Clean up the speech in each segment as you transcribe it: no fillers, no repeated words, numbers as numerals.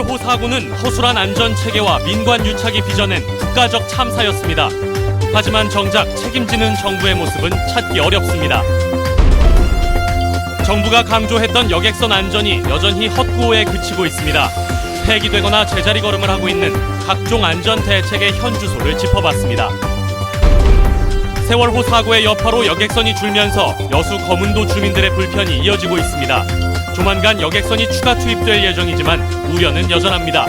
세월호 사고는 허술한 안전체계와 민관 유착이 빚어낸 국가적 참사였습니다. 하지만 정작 책임지는 정부의 모습은 찾기 어렵습니다. 정부가 강조했던 여객선 안전이 여전히 헛구호에 그치고 있습니다. 폐기되거나 제자리 걸음을 하고 있는 각종 안전 대책의 현주소를 짚어봤습니다. 세월호 사고의 여파로 여객선이 줄면서 여수 거문도 주민들의 불편이 이어지고 있습니다. 조만간 여객선이 추가 투입될 예정이지만 우려는 여전합니다.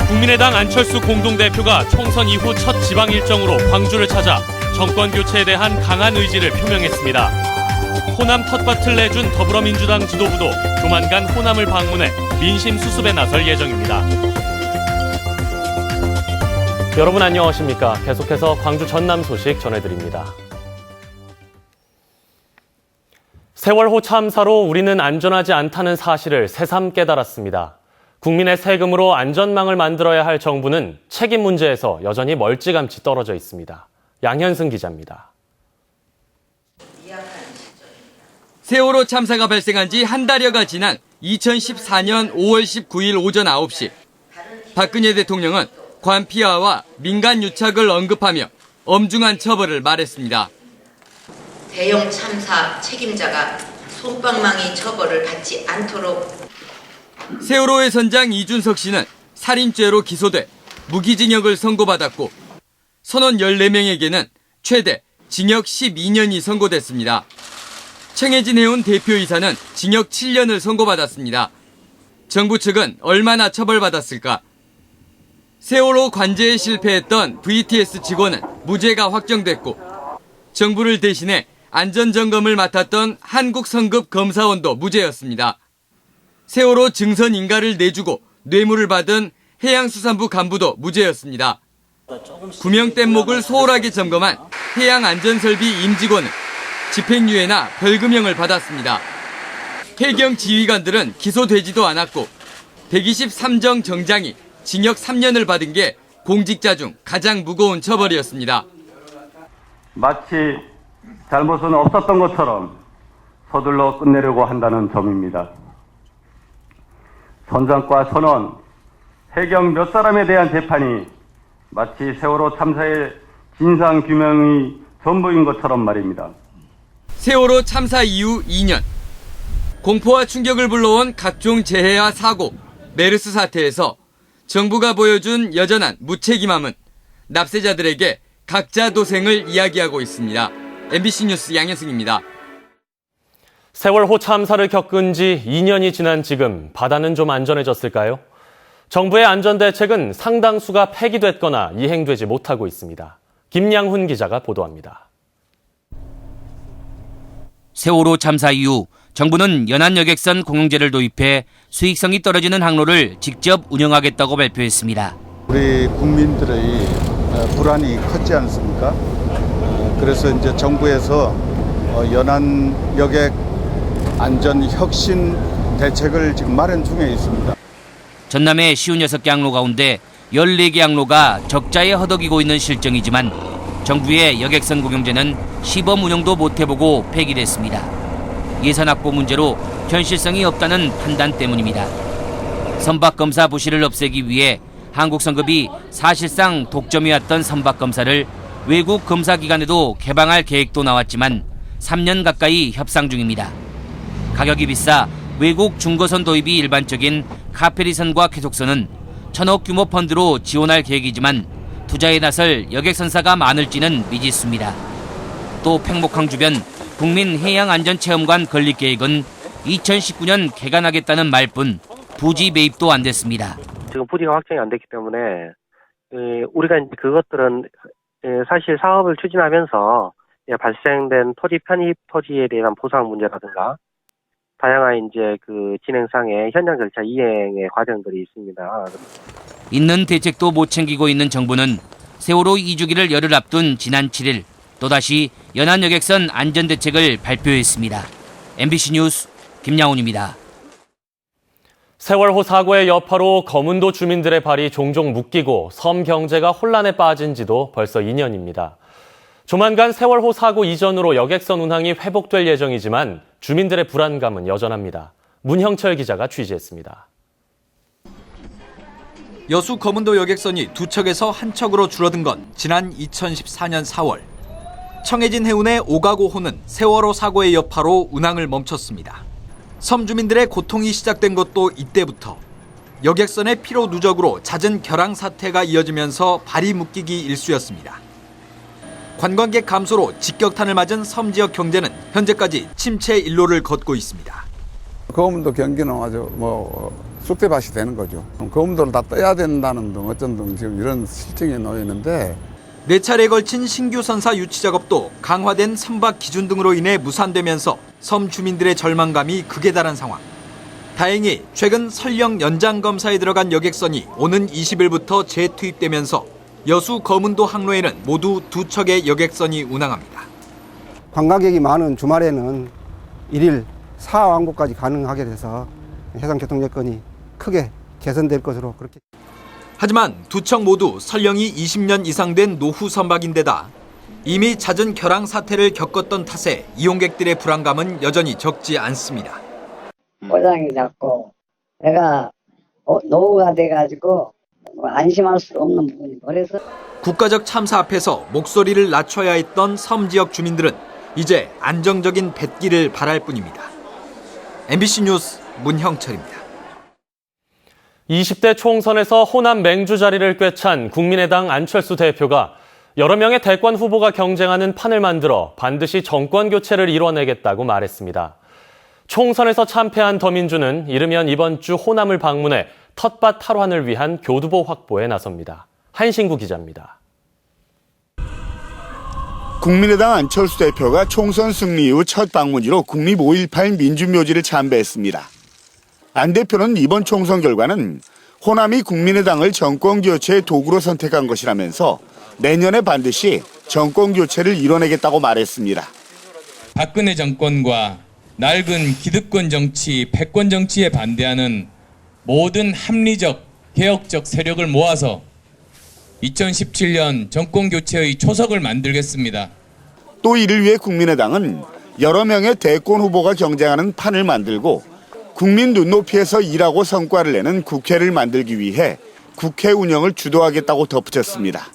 국민의당 안철수 공동대표가 총선 이후 첫 지방 일정으로 광주를 찾아 정권 교체에 대한 강한 의지를 표명했습니다. 호남 텃밭을 내준 더불어민주당 지도부도 조만간 호남을 방문해 민심 수습에 나설 예정입니다. 여러분 안녕하십니까? 계속해서 광주 전남 소식 전해드립니다. 세월호 참사로 우리는 안전하지 않다는 사실을 새삼 깨달았습니다. 국민의 세금으로 안전망을 만들어야 할 정부는 책임 문제에서 여전히 멀찌감치 떨어져 있습니다. 양현승 기자입니다. 세월호 참사가 발생한 지 한 달여가 지난 2014년 5월 19일 오전 9시 박근혜 대통령은 관피아와 민간 유착을 언급하며 엄중한 처벌을 말했습니다. 대형 참사 책임자가 솜방망이 처벌을 받지 않도록. 세월호의 선장 이준석 씨는 살인죄로 기소돼 무기징역을 선고받았고 선원 14명에게는 최대 징역 12년이 선고됐습니다. 청해진 해운 대표이사는 징역 7년을 선고받았습니다. 정부 측은 얼마나 처벌받았을까? 세월호 관제에 실패했던 VTS 직원은 무죄가 확정됐고 정부를 대신해 안전점검을 맡았던 한국성급검사원도 무죄였습니다. 세월호 증선 인가를 내주고 뇌물을 받은 해양수산부 간부도 무죄였습니다. 구명 뗏목을 소홀하게 점검한 해양안전설비 임직원은 집행유예나 벌금형을 받았습니다. 해경 지휘관들은 기소되지도 않았고 123정 정장이 징역 3년을 받은 게 공직자 중 가장 무거운 처벌이었습니다. 마치 잘못은 없었던 것처럼 서둘러 끝내려고 한다는 점입니다. 선장과 선원, 해경 몇 사람에 대한 재판이 마치 세월호 참사의 진상규명이 전부인 것처럼 말입니다. 세월호 참사 이후 2년. 공포와 충격을 불러온 각종 재해와 사고, 메르스 사태에서 정부가 보여준 여전한 무책임함은 납세자들에게 각자 도생을 이야기하고 있습니다. MBC 뉴스 양현승입니다. 세월호 참사를 겪은 지 2년이 지난 지금 바다는 좀 안전해졌을까요? 정부의 안전대책은 상당수가 폐기됐거나 이행되지 못하고 있습니다. 김양훈 기자가 보도합니다. 세월호 참사 이후 정부는 연안여객선 공용제를 도입해 수익성이 떨어지는 항로를 직접 운영하겠다고 발표했습니다. 우리 국민들의 불안이 컸지 않습니까? 그래서 이제 정부에서 연안여객 안전 혁신 대책을 지금 마련 중에 있습니다. 전남의 56개 항로 가운데 14개 항로가 적자에 허덕이고 있는 실정이지만 정부의 여객선 공용제는 시범 운영도 못 해보고 폐기됐습니다. 예산 확보 문제로 현실성이 없다는 판단 때문입니다. 선박검사 부실을 없애기 위해 한국성급이 사실상 독점이었던 선박검사를 외국 검사기관에도 개방할 계획도 나왔지만 3년 가까이 협상 중입니다. 가격이 비싸 외국 중고선 도입이 일반적인 카페리선과 쾌속선은 1,000억 규모 펀드로 지원할 계획이지만 투자에 나설 여객선사가 많을지는 미지수입니다. 또 팽목항 주변 국민해양안전체험관 건립 계획은 2019년 개관하겠다는 말뿐 부지 매입도 안 됐습니다. 지금 부지가 확정이 안 됐기 때문에 우리가 이제 그것들은 사실 사업을 추진하면서 발생된 토지 편입 토지에 대한 보상 문제라든가 다양한 이제 그 진행상의 현장 절차 이행의 과정들이 있습니다. 있는 대책도 못 챙기고 있는 정부는 세월호 2주기를 열흘 앞둔 지난 7일 또다시 연안여객선 안전대책을 발표했습니다. MBC 뉴스 김양훈입니다. 세월호 사고의 여파로 거문도 주민들의 발이 종종 묶이고 섬 경제가 혼란에 빠진 지도 벌써 2년입니다. 조만간 세월호 사고 이전으로 여객선 운항이 회복될 예정이지만 주민들의 불안감은 여전합니다. 문형철 기자가 취재했습니다. 여수 거문도 여객선이 두 척에서 한 척으로 줄어든 건 지난 2014년 4월. 청해진 해운의 오가고호는 세월호 사고의 여파로 운항을 멈췄습니다. 섬 주민들의 고통이 시작된 것도 이때부터. 여객선의 피로 누적으로 잦은 결항 사태가 이어지면서 발이 묶이기 일쑤였습니다. 관광객 감소로 직격탄을 맞은 섬 지역 경제는 현재까지 침체 일로를 걷고 있습니다. 거문도 경기는 아주 쑥대밭이 되는 거죠. 거문도를 다 떠야 된다는 등 어쩐 등 지금 이런 실정에 놓여 있는데, 4차례에 걸친 신규 선사 유치 작업도 강화된 선박 기준 등으로 인해 무산되면서 섬 주민들의 절망감이 극에 달한 상황. 다행히 최근 설령 연장 검사에 들어간 여객선이 오는 20일부터 재투입되면서 여수 거문도 항로에는 모두 2척의 여객선이 운항합니다. 관광객이 많은 주말에는 1일 4왕복까지 가능하게 돼서 해상교통 여건이 크게 개선될 것으로 그렇게. 하지만 2척 모두 설령이 20년 이상 된 노후 선박인데다 이미 잦은 결항 사태를 겪었던 탓에 이용객들의 불안감은 여전히 적지 않습니다. 포장이 작고 내가 노후가 돼가지고 안심할 수 없는 부분이, 그래서 국가적 참사 앞에서 목소리를 낮춰야 했던 섬 지역 주민들은 이제 안정적인 뱃길을 바랄 뿐입니다. MBC 뉴스 문형철입니다. 20대 총선에서 호남 맹주 자리를 꿰찬 국민의당 안철수 대표가 여러 명의 대권 후보가 경쟁하는 판을 만들어 반드시 정권 교체를 이뤄내겠다고 말했습니다. 총선에서 참패한 더민주는 이르면 이번 주 호남을 방문해 텃밭 탈환을 위한 교두보 확보에 나섭니다. 한신구 기자입니다. 국민의당 안철수 대표가 총선 승리 이후 첫 방문지로 국립 5.18 민주묘지를 참배했습니다. 안 대표는 이번 총선 결과는 호남이 국민의당을 정권교체의 도구로 선택한 것이라면서 내년에 반드시 정권교체를 이뤄내겠다고 말했습니다. 박근혜 정권과 낡은 기득권 정치, 패권 정치에 반대하는 모든 합리적, 개혁적 세력을 모아서 2017년 정권교체의 초석을 만들겠습니다. 또 이를 위해 국민의당은 여러 명의 대권 후보가 경쟁하는 판을 만들고 국민 눈높이에서 일하고 성과를 내는 국회를 만들기 위해 국회 운영을 주도하겠다고 덧붙였습니다.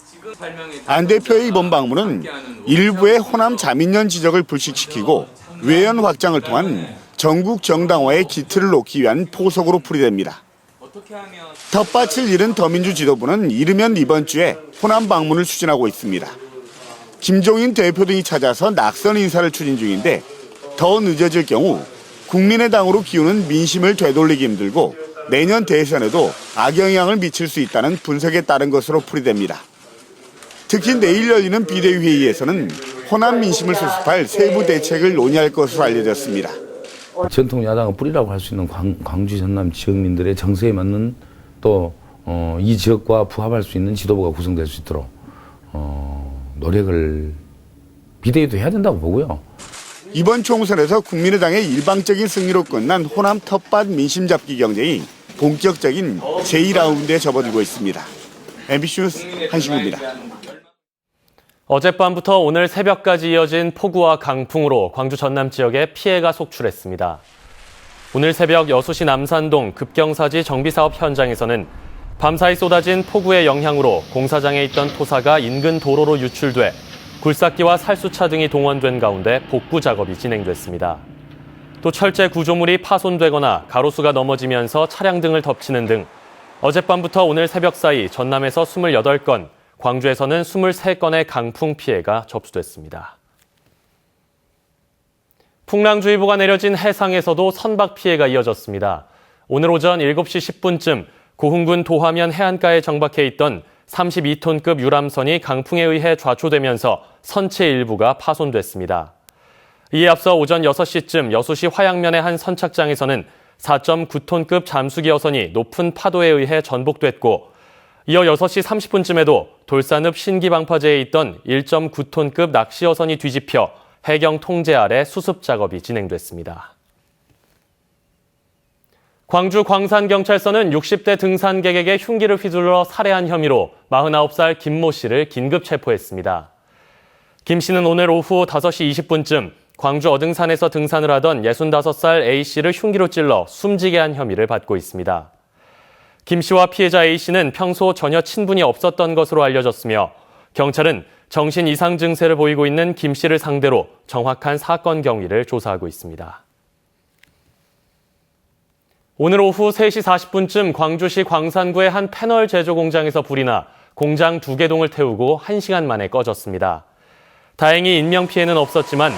안 대표의 이번 방문은 일부의 호남 자민련 지적을 불식시키고 외연 확장을 통한 전국 정당화의 기틀을 놓기 위한 포석으로 풀이됩니다. 텃밭을 잃은 더민주 지도부는 이르면 이번 주에 호남 방문을 추진하고 있습니다. 김종인 대표 등이 찾아서 낙선 인사를 추진 중인데 더 늦어질 경우 국민의당으로 기우는 민심을 되돌리기 힘들고 내년 대선에도 악영향을 미칠 수 있다는 분석에 따른 것으로 풀이됩니다. 특히 내일 열리는 비대위 회의에서는 호남 민심을 수습할 세부 대책을 논의할 것으로 알려졌습니다. 전통 야당의 뿌리라고 할 수 있는 광주 전남 지역민들의 정서에 맞는 또 이 지역과 부합할 수 있는 지도부가 구성될 수 있도록 노력을 비대위도 해야 된다고 보고요. 이번 총선에서 국민의당의 일방적인 승리로 끝난 호남 텃밭 민심 잡기 경쟁이 본격적인 제2라운드에 접어들고 있습니다. MBC 뉴스 한신구입니다. 어젯밤부터 오늘 새벽까지 이어진 폭우와 강풍으로 광주 전남 지역에 피해가 속출했습니다. 오늘 새벽 여수시 남산동 급경사지 정비사업 현장에서는 밤사이 쏟아진 폭우의 영향으로 공사장에 있던 토사가 인근 도로로 유출돼 굴삭기와 살수차 등이 동원된 가운데 복구 작업이 진행됐습니다. 또 철제 구조물이 파손되거나 가로수가 넘어지면서 차량 등을 덮치는 등 어젯밤부터 오늘 새벽 사이 전남에서 28건, 광주에서는 23건의 강풍 피해가 접수됐습니다. 풍랑주의보가 내려진 해상에서도 선박 피해가 이어졌습니다. 오늘 오전 7시 10분쯤 고흥군 도하면 해안가에 정박해 있던 32톤급 유람선이 강풍에 의해 좌초되면서 선체 일부가 파손됐습니다. 이에 앞서 오전 6시쯤 여수시 화양면의 한 선착장에서는 4.9톤급 잠수기 여선이 높은 파도에 의해 전복됐고, 이어 6시 30분쯤에도 돌산읍 신기방파제에 있던 1.9톤급 낚시 여선이 뒤집혀 해경 통제 아래 수습 작업이 진행됐습니다. 광주 광산경찰서는 60대 등산객에게 흉기를 휘둘러 살해한 혐의로 49살 김모 씨를 긴급 체포했습니다. 김 씨는 오늘 오후 5시 20분쯤 광주 어등산에서 등산을 하던 65살 A 씨를 흉기로 찔러 숨지게 한 혐의를 받고 있습니다. 김 씨와 피해자 A 씨는 평소 전혀 친분이 없었던 것으로 알려졌으며 경찰은 정신 이상 증세를 보이고 있는 김 씨를 상대로 정확한 사건 경위를 조사하고 있습니다. 오늘 오후 3시 40분쯤 광주시 광산구의 한 패널 제조 공장에서 불이 나 공장 2개 동을 태우고 1시간 만에 꺼졌습니다. 다행히 인명피해는 없었지만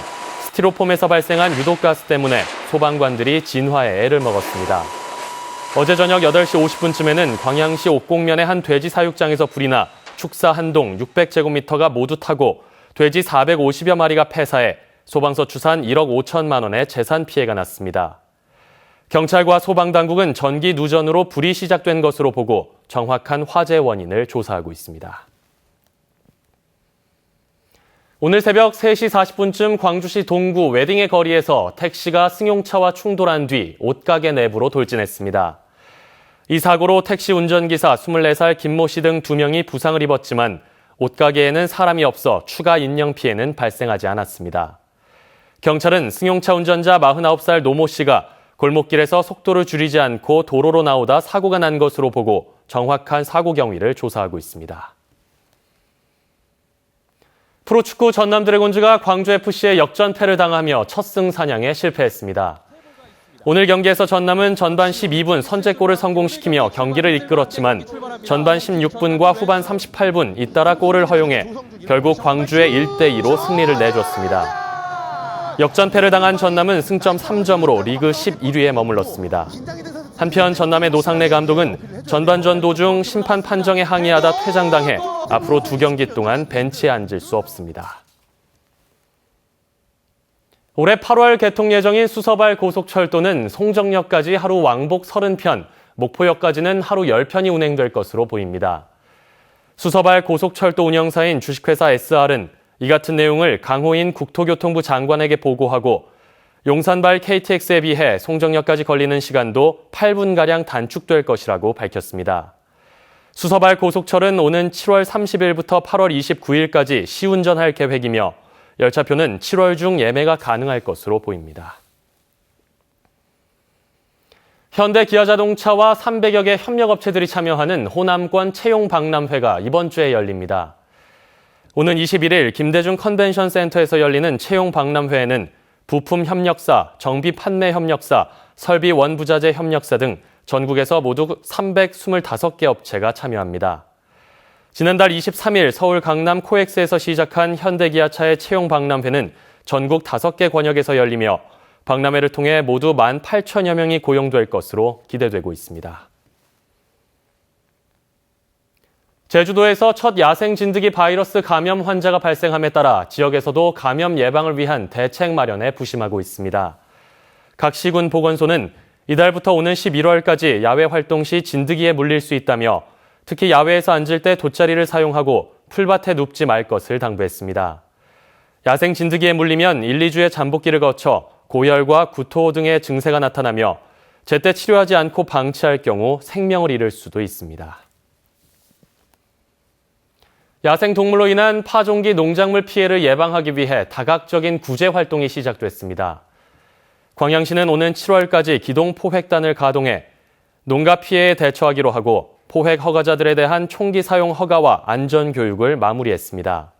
스티로폼에서 발생한 유독가스 때문에 소방관들이 진화에 애를 먹었습니다. 어제 저녁 8시 50분쯤에는 광양시 옥곡면의 한 돼지 사육장에서 불이 나 축사 한 동 600제곱미터가 모두 타고 돼지 450여 마리가 폐사해 소방서 추산 1억 5천만 원의 재산 피해가 났습니다. 경찰과 소방당국은 전기 누전으로 불이 시작된 것으로 보고 정확한 화재 원인을 조사하고 있습니다. 오늘 새벽 3시 40분쯤 광주시 동구 웨딩의 거리에서 택시가 승용차와 충돌한 뒤 옷가게 내부로 돌진했습니다. 이 사고로 택시 운전기사 24살 김모 씨 등 2명이 부상을 입었지만 옷가게에는 사람이 없어 추가 인명피해는 발생하지 않았습니다. 경찰은 승용차 운전자 49살 노모 씨가 골목길에서 속도를 줄이지 않고 도로로 나오다 사고가 난 것으로 보고 정확한 사고 경위를 조사하고 있습니다. 프로축구 전남 드래곤즈가 광주FC의 역전패를 당하며 첫 승 사냥에 실패했습니다. 오늘 경기에서 전남은 전반 12분 선제골을 성공시키며 경기를 이끌었지만 전반 16분과 후반 38분 잇따라 골을 허용해 결국 광주에 1대2로 승리를 내줬습니다. 역전패를 당한 전남은 승점 3점으로 리그 11위에 머물렀습니다. 한편 전남의 노상래 감독은 전반전 도중 심판 판정에 항의하다 퇴장당해 앞으로 2경기 동안 벤치에 앉을 수 없습니다. 올해 8월 개통 예정인 수서발 고속철도는 송정역까지 하루 왕복 30편, 목포역까지는 하루 10편이 운행될 것으로 보입니다. 수서발 고속철도 운영사인 주식회사 SR은 이 같은 내용을 강호인 국토교통부 장관에게 보고하고 용산발 KTX에 비해 송정역까지 걸리는 시간도 8분가량 단축될 것이라고 밝혔습니다. 수서발 고속철은 오는 7월 30일부터 8월 29일까지 시운전할 계획이며 열차표는 7월 중 예매가 가능할 것으로 보입니다. 현대 기아자동차와 300여 개 협력업체들이 참여하는 호남권 채용박람회가 이번 주에 열립니다. 오는 21일 김대중 컨벤션 센터에서 열리는 채용박람회에는 부품 협력사, 정비 판매 협력사, 설비 원부자재 협력사 등 전국에서 모두 325개 업체가 참여합니다. 지난달 23일 서울 강남 코엑스에서 시작한 현대기아차의 채용박람회는 전국 5개 권역에서 열리며 박람회를 통해 모두 18,000여 명이 고용될 것으로 기대되고 있습니다. 제주도에서 첫 야생 진드기 바이러스 감염 환자가 발생함에 따라 지역에서도 감염 예방을 위한 대책 마련에 부심하고 있습니다. 각 시군 보건소는 이달부터 오는 11월까지 야외 활동 시 진드기에 물릴 수 있다며 특히 야외에서 앉을 때 돗자리를 사용하고 풀밭에 눕지 말 것을 당부했습니다. 야생 진드기에 물리면 1, 2주의 잠복기를 거쳐 고열과 구토 등의 증세가 나타나며 제때 치료하지 않고 방치할 경우 생명을 잃을 수도 있습니다. 야생동물로 인한 파종기 농작물 피해를 예방하기 위해 다각적인 구제 활동이 시작됐습니다. 광양시는 오는 7월까지 기동 포획단을 가동해 농가 피해에 대처하기로 하고 포획 허가자들에 대한 총기 사용 허가와 안전 교육을 마무리했습니다.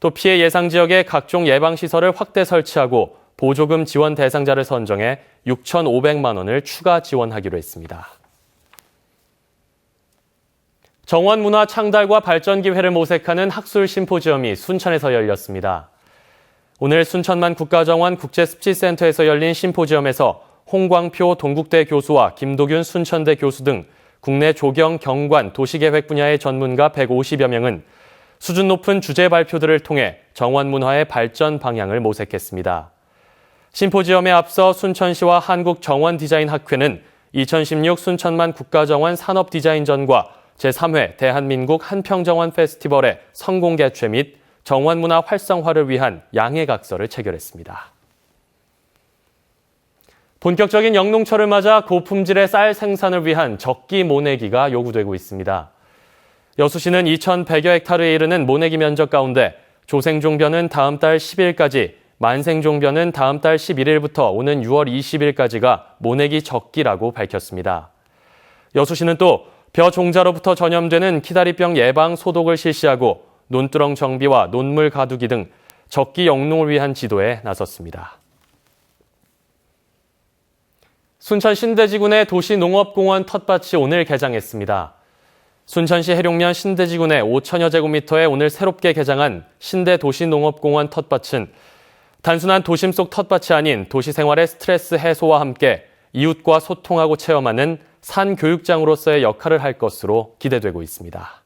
또 피해 예상 지역에 각종 예방시설을 확대 설치하고 보조금 지원 대상자를 선정해 6,500만 원을 추가 지원하기로 했습니다. 정원문화 창달과 발전 기회를 모색하는 학술 심포지엄이 순천에서 열렸습니다. 오늘 순천만 국가정원 국제습지센터에서 열린 심포지엄에서 홍광표 동국대 교수와 김도균 순천대 교수 등 국내 조경, 경관, 도시계획 분야의 전문가 150여 명은 수준 높은 주제 발표들을 통해 정원문화의 발전 방향을 모색했습니다. 심포지엄에 앞서 순천시와 한국정원디자인학회는 2016 순천만 국가정원 산업디자인전과 제3회 대한민국 한평정원 페스티벌의 성공 개최 및 정원문화 활성화를 위한 양해각서를 체결했습니다. 본격적인 영농철을 맞아 고품질의 쌀 생산을 위한 적기 모내기가 요구되고 있습니다. 여수시는 2,100여 헥타르에 이르는 모내기 면적 가운데 조생종변은 다음 달 10일까지, 만생종변은 다음 달 11일부터 오는 6월 20일까지가 모내기 적기라고 밝혔습니다. 여수시는 또 벼 종자로부터 전염되는 키다리병 예방 소독을 실시하고 논두렁 정비와 논물 가두기 등 적기 영농을 위한 지도에 나섰습니다. 순천 신대지군의 도시농업공원 텃밭이 오늘 개장했습니다. 순천시 해룡면 신대지군의 5천여 제곱미터에 오늘 새롭게 개장한 신대도시농업공원 텃밭은 단순한 도심 속 텃밭이 아닌 도시 생활의 스트레스 해소와 함께 이웃과 소통하고 체험하는 산교육장으로서의 역할을 할 것으로 기대되고 있습니다.